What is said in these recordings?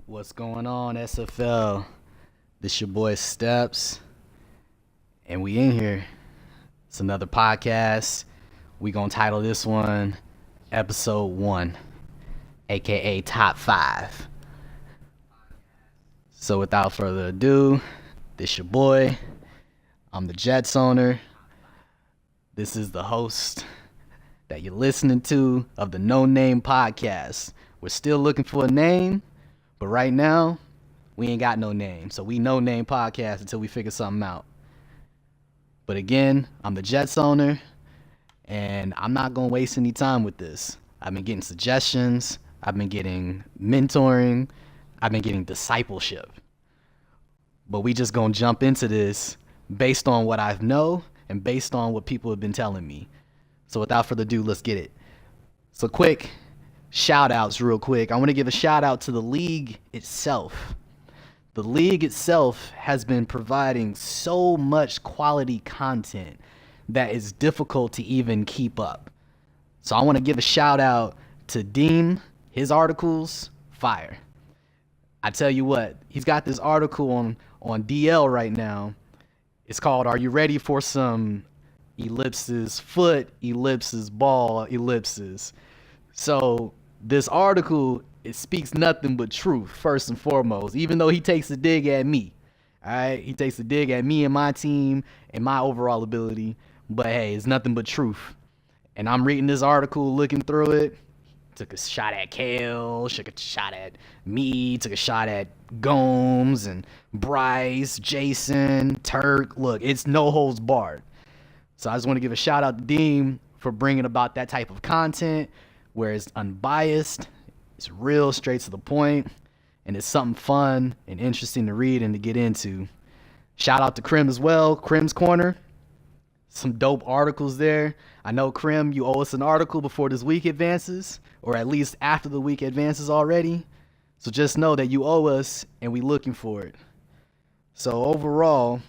What's going on, SFL? This your boy Steps, and we in here. It's another podcast. We gonna title this one Episode 1, aka Top 5. So without further ado, this your boy. I'm the Jets owner. This is the host that you're listening to of the No Name Podcast. We're still looking for a name, but right now, we ain't got no name. So we No Name Podcast until we figure something out. But again, I'm the Jets owner, and I'm not going to waste any time with this. I've been getting suggestions. I've been getting mentoring. I've been getting discipleship. But we just going to jump into this based on what I know and based on what people have been telling me. So without further ado, let's get it. So quick shout outs real quick. I want to give a shout out to the league itself. The league itself has been providing so much quality content that is difficult to even keep up. So I want to give a shout out to Dean. His articles, fire. I tell you what, he's got this article on DL right now. It's called Are You Ready for Some Ellipses, Foot, Ellipses, Ball, Ellipses? So this article, it speaks nothing but truth, first and foremost, even though he takes a dig at me. All right, he takes a dig at me and my team and my overall ability. But hey, it's nothing but truth. And I'm reading this article, looking through it. Took a shot at Kale, took a shot at me, took a shot at Gomes and Bryce, Jason, Turk. Look, it's no holds barred. So I just want to give a shout out to Dean for bringing about that type of content where it's unbiased, it's real, straight to the point, and it's something fun and interesting to read and to get into. Shout out to Krim as well, Krim's Corner. Some dope articles there. I know, Krim, you owe us an article before this week advances, or at least after the week advances already. So just know that you owe us, and we looking for it. So overall,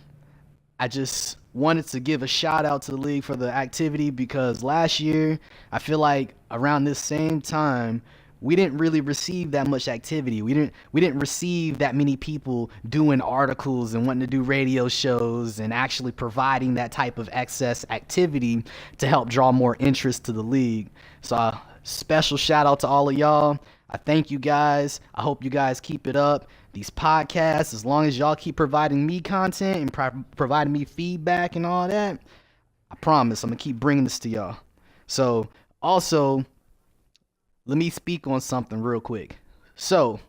I just wanted to give a shout out to the league for the activity because last year, I feel like around this same time, we didn't really receive that much activity. We didn't receive that many people doing articles and wanting to do radio shows and actually providing that type of excess activity to help draw more interest to the league. So special shout out to all of y'all. I thank you guys. I hope you guys keep it up. These podcasts, as long as y'all keep providing me content and providing me feedback and all that, I promise I'm going to keep bringing this to y'all. So also, let me speak on something real quick. So,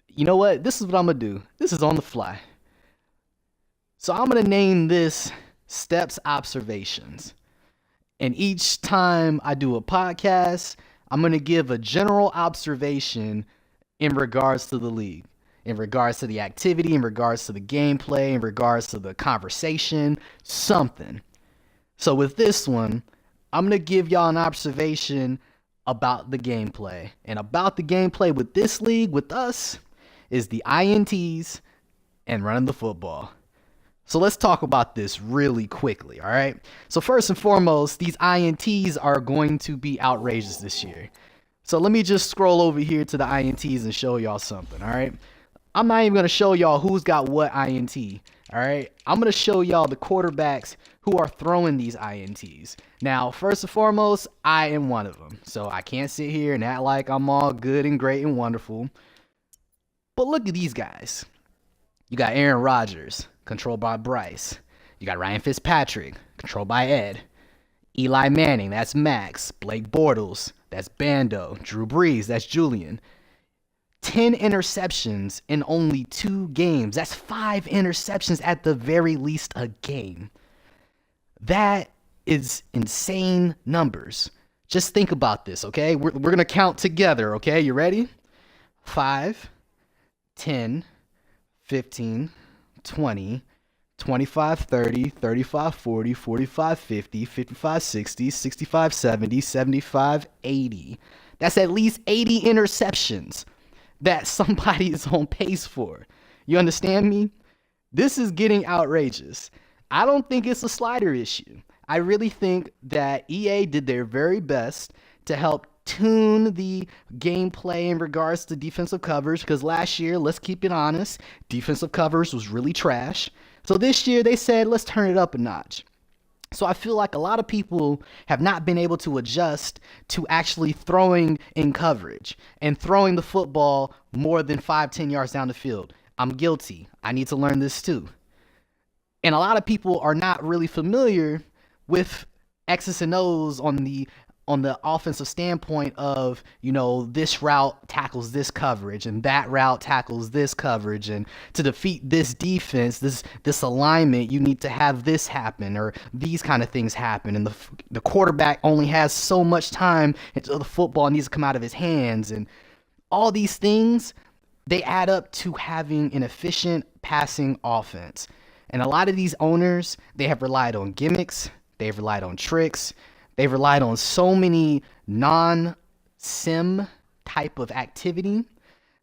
you know what? This is what I'm going to do. This is on the fly. So I'm going to name this Steps Observations. And each time I do a podcast, I'm going to give a general observation in regards to the league, in regards to the activity, in regards to the gameplay, in regards to the conversation, something. So with this one, I'm going to give y'all an observation about the gameplay. And about the gameplay with this league, with us, is the INTs and running the football. So let's talk about this really quickly, all right? So first and foremost, these INTs are going to be outrageous this year. So let me just scroll over here to the INTs and show y'all something, all right? I'm not even going to show y'all who's got what INT, all right? I'm going to show y'all the quarterbacks who are throwing these INTs. Now, first and foremost, I am one of them. So I can't sit here and act like I'm all good and great and wonderful. But look at these guys. You got Aaron Rodgers, controlled by Bryce. You got Ryan Fitzpatrick, controlled by Ed. Eli Manning, that's Max. Blake Bortles, that's Bando. Drew Brees, that's Julian. 10 interceptions in only 2 games. That's 5 interceptions at the very least a game. That is insane numbers. Just think about this, okay? We're going to count together, okay? You ready? 5, 10, 15, 20, 25, 30, 35, 40, 45, 50, 55, 60, 65, 70, 75, 80. That's at least 80 interceptions that somebody is on pace for. You understand me? This is getting outrageous. I don't think it's a slider issue. I really think that EA did their very best to help tune the gameplay in regards to defensive coverage, because last year, let's keep it honest, defensive coverage was really trash. So this year they said, let's turn it up a notch. So I feel like a lot of people have not been able to adjust to actually throwing in coverage and throwing the football more than 5-10 yards down the field. I'm guilty. I need to learn this too. And a lot of people are not really familiar with X's and O's on the offensive standpoint of, this route tackles this coverage and that route tackles this coverage, and to defeat this defense, this alignment, you need to have this happen or these kind of things happen, and the quarterback only has so much time until the football needs to come out of his hands, and all these things, they add up to having an efficient passing offense. And a lot of these owners, they have relied on gimmicks, they've relied on tricks, they've relied on so many non-sim type of activity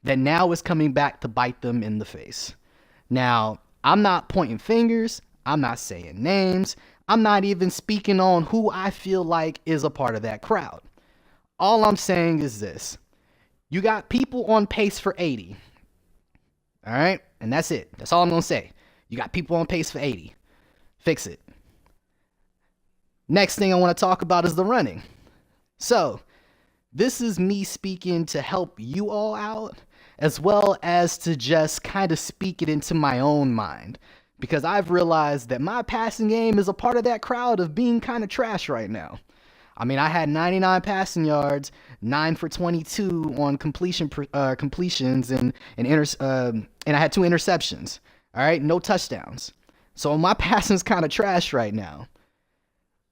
that now is coming back to bite them in the face. Now, I'm not pointing fingers. I'm not saying names. I'm not even speaking on who I feel like is a part of that crowd. All I'm saying is this. You got people on pace for 80. All right? And that's it. That's all I'm going to say. You got people on pace for 80. Fix it. Next thing I want to talk about is the running. So, this is me speaking to help you all out, as well as to just kind of speak it into my own mind. Because I've realized that my passing game is a part of that crowd of being kind of trash right now. I mean, I had 99 passing yards, 9 for 22 on completions, and I had 2 interceptions. All right, no touchdowns. So my passing's kind of trash right now.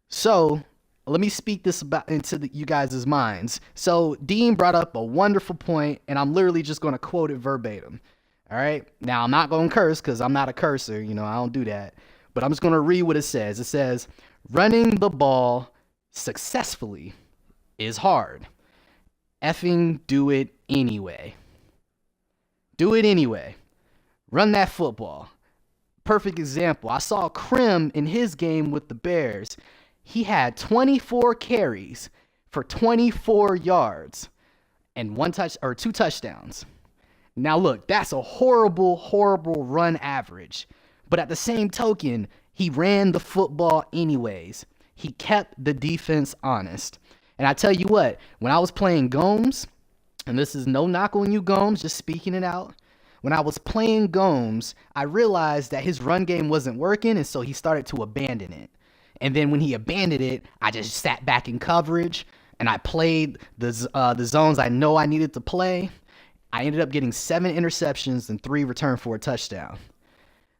So let me speak this into you guys' minds. So Dean brought up a wonderful point, and I'm literally just going to quote it verbatim. All right. Now, I'm not going to curse because I'm not a cursor. I don't do that. But I'm just going to read what it says. It says, running the ball successfully is hard. Effing do it anyway. Do it anyway. Run that football. Perfect example. I saw Krim in his game with the Bears. He had 24 carries for 24 yards and 2 touchdowns. Now look, that's a horrible, horrible run average. But at the same token, he ran the football anyways. He kept the defense honest. And I tell you what, when I was playing Gomes, and this is no knock on you, Gomes, just speaking it out. When I was playing Gomes, I realized that his run game wasn't working, and so he started to abandon it. And then when he abandoned it, I just sat back in coverage, and I played the zones I know I needed to play. I ended up getting 7 interceptions and 3 returned for a touchdown.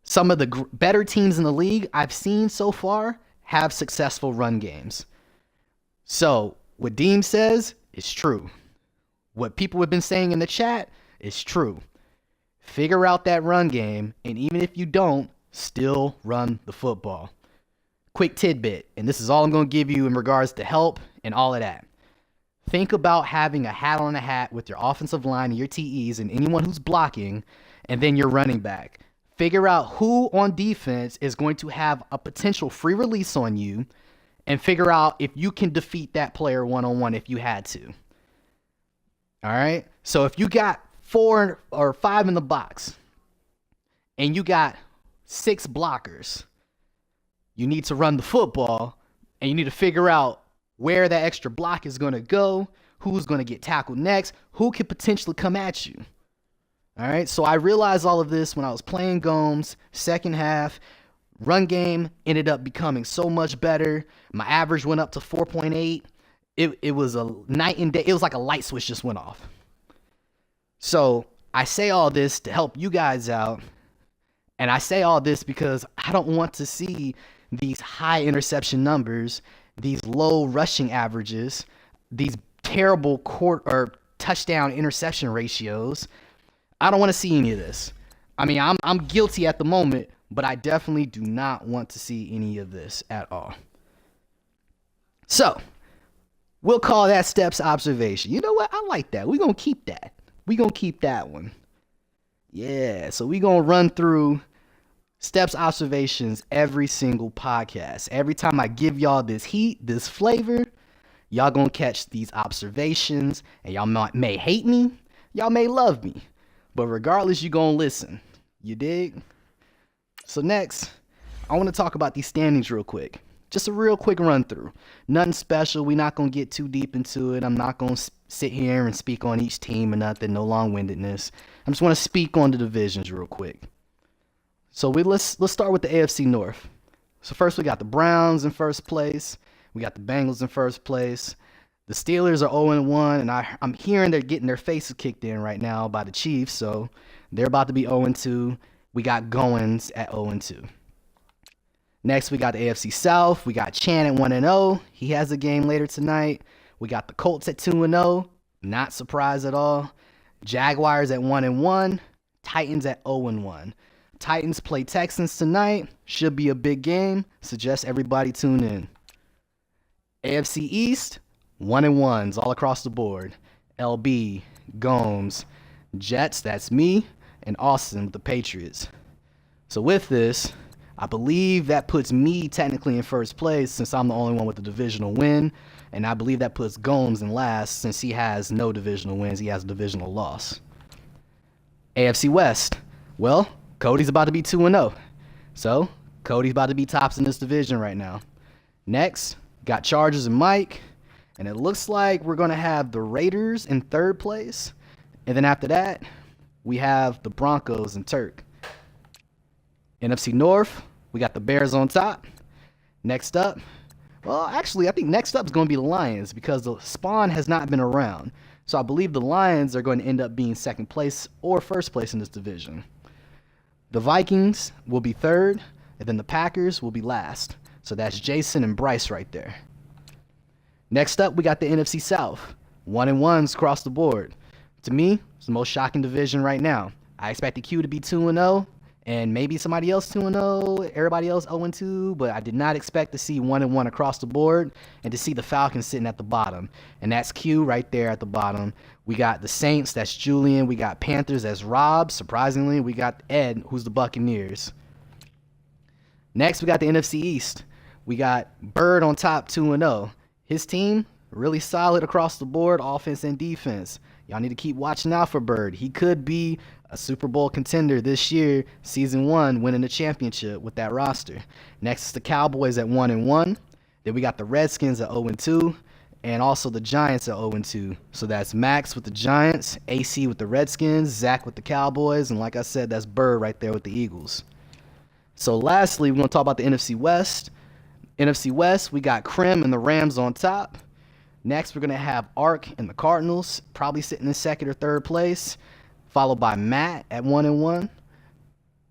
Some of the better teams in the league I've seen so far have successful run games. So what Deem says is true. What people have been saying in the chat is true. Figure out that run game, and even if you don't, still run the football. Quick tidbit, and this is all I'm going to give you in regards to help and all of that. Think about having a hat on a hat with your offensive line and your TEs and anyone who's blocking, and then your running back. Figure out who on defense is going to have a potential free release on you, and figure out if you can defeat that player one-on-one if you had to. All right? So if you got 4 or 5 in the box, and you got 6 blockers, you need to run the football, and you need to figure out where that extra block is going to go, who's going to get tackled next, who could potentially come at you. All right, so I realized all of this when I was playing Gomes, second half. Run game ended up becoming so much better. My average went up to 4.8. It was a night and day. It was like a light switch just went off. So I say all this to help you guys out. And I say all this because I don't want to see these high interception numbers, these low rushing averages, these terrible touchdown interception ratios. I don't want to see any of this. I mean, I'm guilty at the moment, but I definitely do not want to see any of this at all. So, we'll call that Steps observation. You know what? I like that. We're going to keep that. We're going to keep that one. Yeah, so we're going to run through Steps observations every single podcast. Every time I give y'all this heat, this flavor, Y'all gonna catch these observations, and y'all may hate me, y'all may love me, but regardless, you gonna listen. You dig? So next, I want to talk about these standings real quick. Just a real quick run through. Nothing special. We're not going to get too deep into it. I'm not going to sit here and speak on each team or nothing. No long-windedness. I just want to speak on the divisions real quick. So let's start with the AFC North. So first we got the Browns in first place. We got the Bengals in first place. The Steelers are 0-1, and I'm hearing they're getting their faces kicked in right now by the Chiefs. So they're about to be 0-2. We got Goins at 0-2. Next, we got the AFC South. We got Chan at 1-0. He has a game later tonight. We got the Colts at 2-0. Not surprised at all. Jaguars at 1-1. Titans at 0-1. Titans play Texans tonight. Should be a big game. Suggest everybody tune in. AFC East, 1-1s all across the board. LB, Gomes, Jets, that's me, and Austin with the Patriots. So with this, I believe that puts me technically in first place since I'm the only one with a divisional win. And I believe that puts Gomes in last since he has no divisional wins. He has a divisional loss. AFC West. Well, Cody's about to be 2-0. So, Cody's about to be tops in this division right now. Next, got Chargers and Mike. And it looks like we're going to have the Raiders in third place. And then after that, we have the Broncos and Turk. NFC North, we got the Bears on top. Next up, well, actually, I think next up is going to be the Lions because the Spawn has not been around. So I believe the Lions are going to end up being second place or first place in this division. The Vikings will be third, and then the Packers will be last. So that's Jason and Bryce right there. Next up, we got the NFC South. 1-1s across the board. To me, it's the most shocking division right now. I expect the Q to be 2-0. And maybe somebody else 2-0, everybody else 0-2, but I did not expect to see 1-1 across the board and to see the Falcons sitting at the bottom. And that's Q right there at the bottom. We got the Saints, that's Julian. We got Panthers, that's Rob. Surprisingly, we got Ed, who's the Buccaneers. Next, we got the NFC East. We got Bird on top 2-0. His team, really solid across the board, offense and defense. Y'all need to keep watching out for Bird. He could be a Super Bowl contender this year, season 1, winning the championship with that roster. Next is the Cowboys at 1-1. Then we got the Redskins at 0-2, and also the Giants at 0-2. So that's Max with the Giants, AC with the Redskins, Zach with the Cowboys, and like I said, that's Bird right there with the Eagles. So lastly, we're going to talk about the NFC West. NFC West, we got Krim and the Rams on top. Next, we're going to have Ark and the Cardinals, probably sitting in second or third place, followed by Matt at 1-1.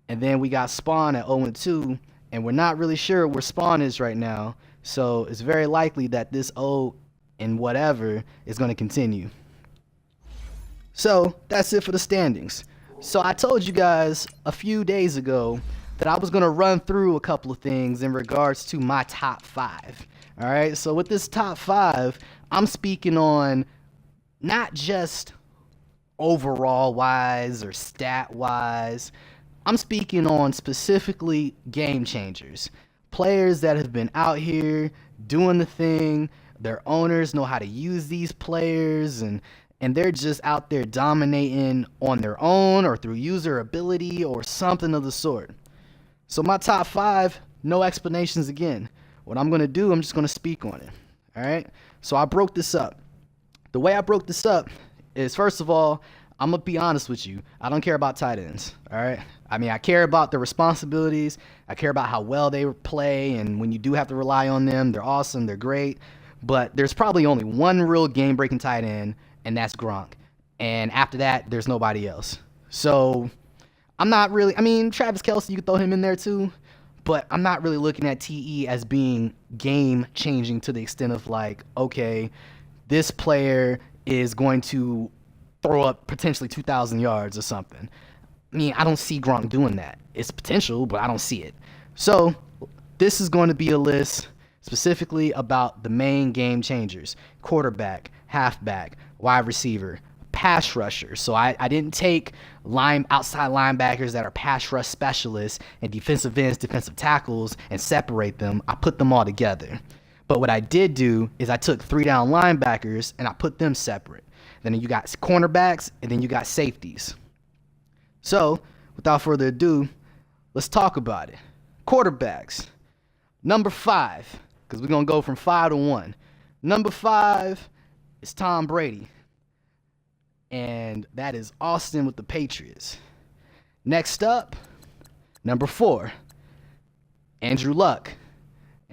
And then we got Spawn at 0-2, and we're not really sure where Spawn is right now, so it's very likely that this 0 and whatever is going to continue. So that's it for the standings. So I told you guys a few days ago that I was going to run through a couple of things in regards to my top 5. All right, so with this top 5, I'm speaking on not just overall wise or stat wise. I'm speaking on specifically game changers, players that have been out here doing the thing. Their owners know how to use these players, and they're just out there dominating on their own or through user ability or something of the sort. So my top 5, no explanations again. What I'm going to do, I'm just going to speak on it. All right. So I broke this up. The way I broke this up is, first of all, I'm going to be honest with you. I don't care about tight ends. All right. I mean, I care about their responsibilities. I care about how well they play. And when you do have to rely on them, they're awesome. They're great. But there's probably only one real game breaking tight end, and that's Gronk. And after that, there's nobody else. So I'm not really, I mean, Travis Kelce, you could throw him in there too. But I'm not really looking at TE as being game changing to the extent of like, okay, this player is going to throw up potentially 2,000 yards or something. I mean, I don't see Gronk doing that. It's potential, but I don't see it. So this is going to be a list specifically about the main game changers: quarterback, halfback, wide receiver, pass rusher. So I didn't take outside linebackers that are pass rush specialists and defensive ends, defensive tackles, and separate them. I put them all together. But what I did do is I took 3 down linebackers and I put them separate. Then you got cornerbacks and then you got safeties. So without further ado, let's talk about it. Quarterbacks. Number 5, because we're going to go from 5 to 1. Number 5 is Tom Brady. And that is Austin with the Patriots. Next up, number 4, Andrew Luck.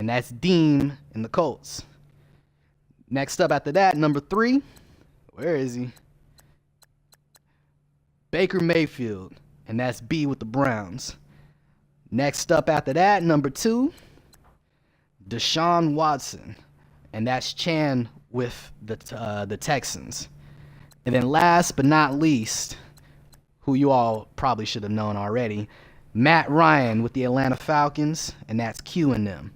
And that's Dean in the Colts. Next up after that, number 3, where is he? Baker Mayfield. And that's B with the Browns. Next up after that, number 2, Deshaun Watson. And that's Chan with the Texans. And then last but not least, who you all probably should have known already, Matt Ryan with the Atlanta Falcons, and that's Q in them.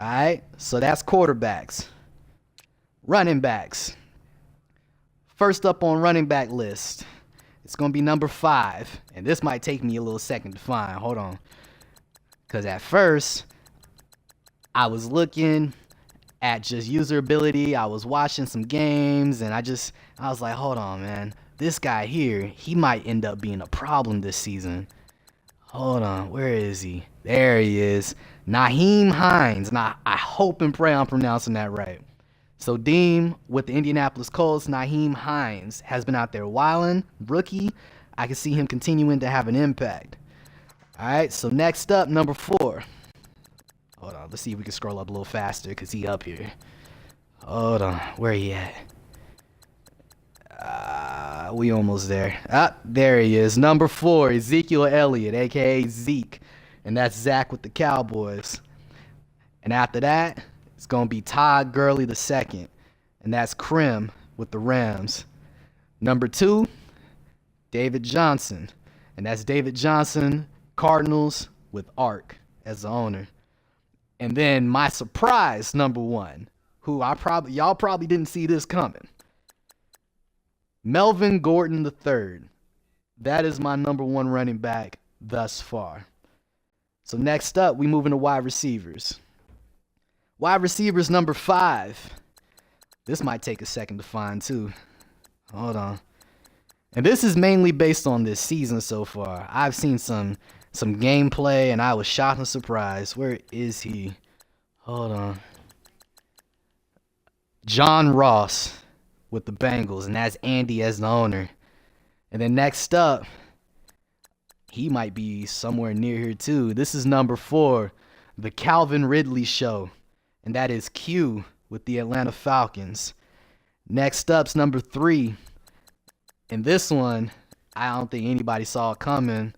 All right, so that's quarterbacks. Running backs. First up on running back list, it's going to be number 5. And this might take me a little second to find. Hold on. Because at first, I was looking at just usability. I was watching some games, and I was like, hold on, man. This guy here, he might end up being a problem this season. Hold on, where is he? There he is. Nyheim Hines. And I hope and pray I'm pronouncing that right. So Deem with the Indianapolis Colts, Nyheim Hines has been out there wilding, rookie. I can see him continuing to have an impact. All right, so next up, number 4. Hold on, let's see if we can scroll up a little faster because he up here. Hold on, where he at? We almost there. There he is. Number 4, Ezekiel Elliott, a.k.a. Zeke. And that's Zach with the Cowboys. And after that, it's going to be Todd Gurley II. And that's Krim with the Rams. Number 2, David Johnson. And that's David Johnson, Cardinals, with Ark as the owner. And then my surprise number 1, who y'all probably didn't see this coming. Melvin Gordon III. That is my number 1 running back thus far. So next up, we move into wide receivers. Wide receivers number 5. This might take a second to find too. Hold on. And this is mainly based on this season so far. I've seen some gameplay and I was shocked and surprised. Where is he? Hold on. John Ross with the Bengals, and that's Andy as the owner. And then next up, he might be somewhere near here too. This is number 4, the Calvin Ridley Show, and that is Q with the Atlanta Falcons. Next up's number 3, and this one, I don't think anybody saw it coming,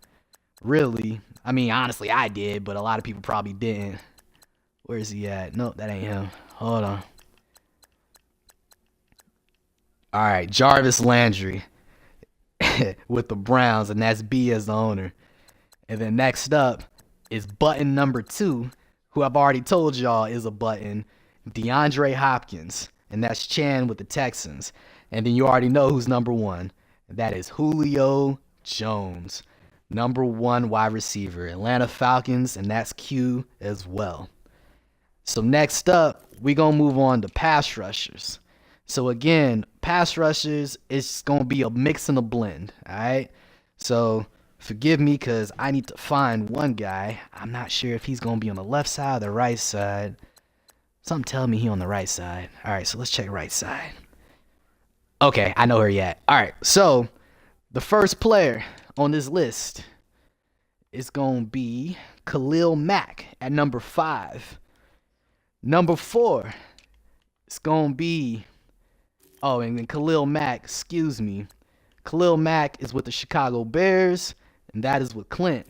really. I mean, honestly, I did, but a lot of people probably didn't. Where is he at? Nope, that ain't him. Hold on. All right, Jarvis Landry with the Browns, and that's B as the owner. And then next up is button number 2, who I've already told y'all is a button, DeAndre Hopkins, and that's Chan with the Texans. And then you already know who's number 1, and that is Julio Jones, number 1 wide receiver, Atlanta Falcons, and that's Q as well. So next up, we're going to move on to pass rushers. So again, pass rushers, it's going to be a mix and a blend, all right? So forgive me because I need to find one guy. I'm not sure if he's going to be on the left side or the right side. Something telling me he's on the right side. All right, so let's check right side. Okay, I know where he at. All right, so the first player on this list is going to be Khalil Mack at number 5. Number 4, it's going to be... Oh, and then Khalil Mack, excuse me. Khalil Mack is with the Chicago Bears, and that is with Clint.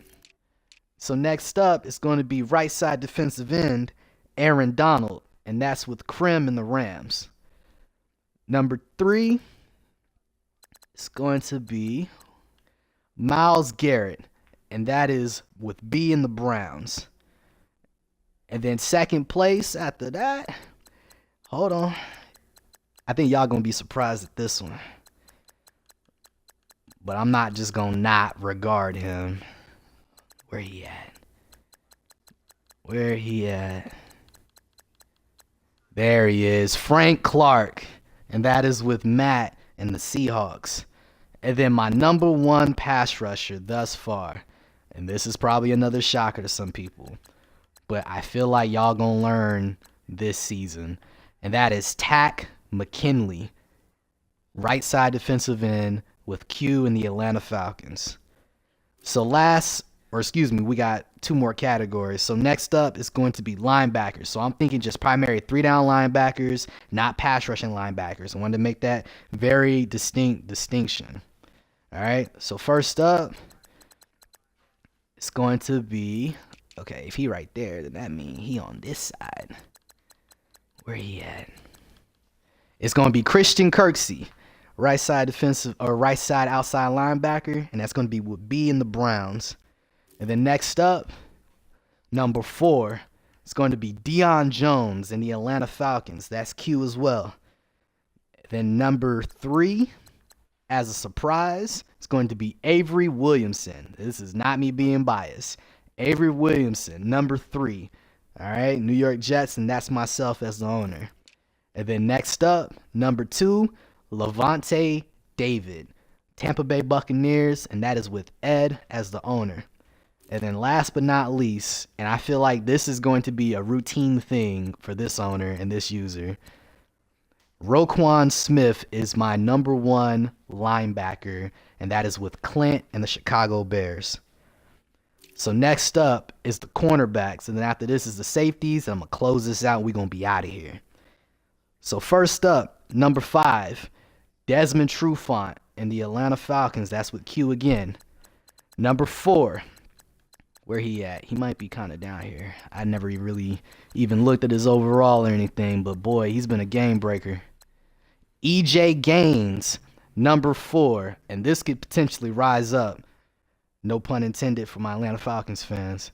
So next up, it's going to be right side defensive end, Aaron Donald, and that's with Krim and the Rams. Number 3, it's going to be Myles Garrett, and that is with B and the Browns. And then second place after that, hold on. I think y'all going to be surprised at this one. But I'm not just going to not regard him. Where he at? Where he at? There he is, Frank Clark. And that is with Matt and the Seahawks. And then my number one pass rusher thus far. And this is probably another shocker to some people, but I feel like y'all gonna learn this season. And that is Tack McKinley, right side defensive end with Q in the Atlanta Falcons. So we got two more categories. So next up is going to be linebackers. So I'm thinking just primary 3-down linebackers, not pass rushing linebackers. I wanted to make that very distinct distinction. All right, so first up, it's going to be, okay, if he right there, then that means he on this side. Where he at? It's going to be Christian Kirksey, right side defensive or right side outside linebacker, and that's going to be with B in the Browns. And then next up, number 4, it's going to be Deion Jones in the Atlanta Falcons. That's Q as well. Then number 3, as a surprise, it's going to be Avery Williamson. This is not me being biased. Avery Williamson, number 3. All right, New York Jets, and that's myself as the owner. And then next up, number 2, Levante David, Tampa Bay Buccaneers, and that is with Ed as the owner. And then last but not least, and I feel like this is going to be a routine thing for this owner and this user, Roquan Smith is my number 1 linebacker, and that is with Clint and the Chicago Bears. So next up is the cornerbacks, and then after this is the safeties, and I'm going to close this out, and we're going to be out of here. So first up, number 5, Desmond Trufant in the Atlanta Falcons. That's with Q again. Number 4, where he at? He might be kind of down here. I never really even looked at his overall or anything, but boy, he's been a game breaker. EJ Gaines, number 4, and this could potentially rise up. No pun intended for my Atlanta Falcons fans.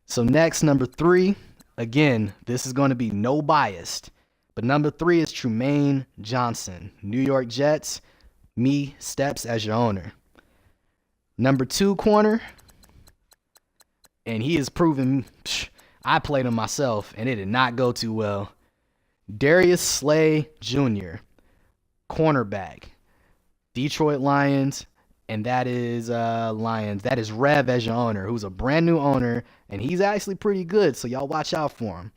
So next, number 3, again, this is going to be no biased, but number 3 is Trumaine Johnson, New York Jets, me, Steps, as your owner. Number 2 corner, and he has proven, I played him myself, and it did not go too well. Darius Slay Jr., cornerback, Detroit Lions, and that is That is Rev as your owner, who's a brand new owner, and he's actually pretty good, so y'all watch out for him.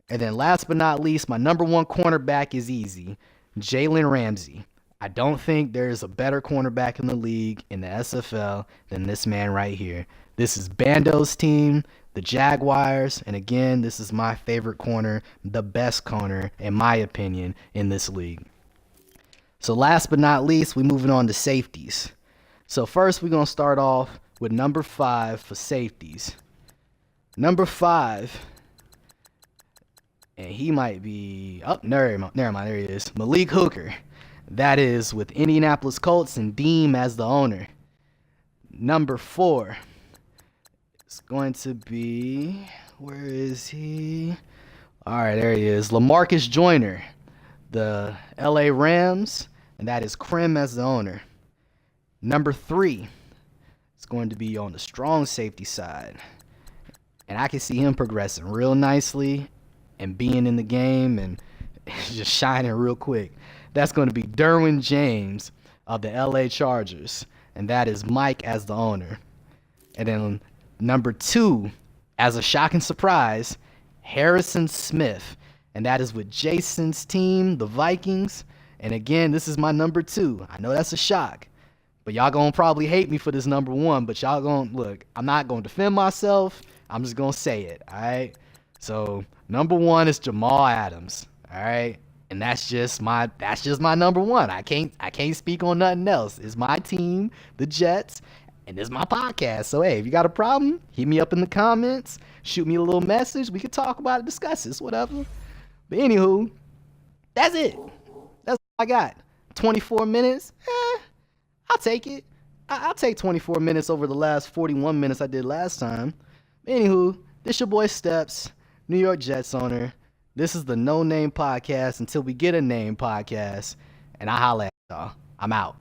And then last but not least, my number 1 cornerback is easy, Jalen Ramsey. I don't think there's a better cornerback in the league, in the SFL, than this man right here. This is Bando's team, the Jaguars, and again, this is my favorite corner, the best corner, in my opinion, in this league. So last but not least, we're moving on to safeties. So first, we're going to start off with number 5 for safeties. Number 5, and he might be, never mind, there he is, Malik Hooker. That is with Indianapolis Colts and Deem as the owner. Number 4. It's going to be, where is he? All right, there he is. LaMarcus Joyner, the LA Rams, and that is Krim as the owner. Number 3, it's going to be on the strong safety side. And I can see him progressing real nicely and being in the game and just shining real quick. That's going to be Derwin James of the LA Chargers, and that is Mike as the owner. And then number 2, as a shocking surprise, Harrison Smith, and that is with Jason's team, the Vikings. And again, this is my number 2. I know that's a shock, but y'all gonna probably hate me for this number 1, but y'all gonna, look, I'm not gonna defend myself. I'm just gonna say it, all right? So number 1 is Jamal Adams, all right? And that's just my number 1. I can't speak on nothing else. It's my team, the Jets, and this is my podcast. So hey, if you got a problem, hit me up in the comments, shoot me a little message. We can talk about it, discuss this, whatever. But anywho, that's it. That's all I got. 24 minutes. I'll take it. I'll take 24 minutes over the last 41 minutes I did last time. Anywho, this your boy Steps, New York Jets owner. This is the No Name Podcast until we get a name podcast. And I holla at y'all. I'm out.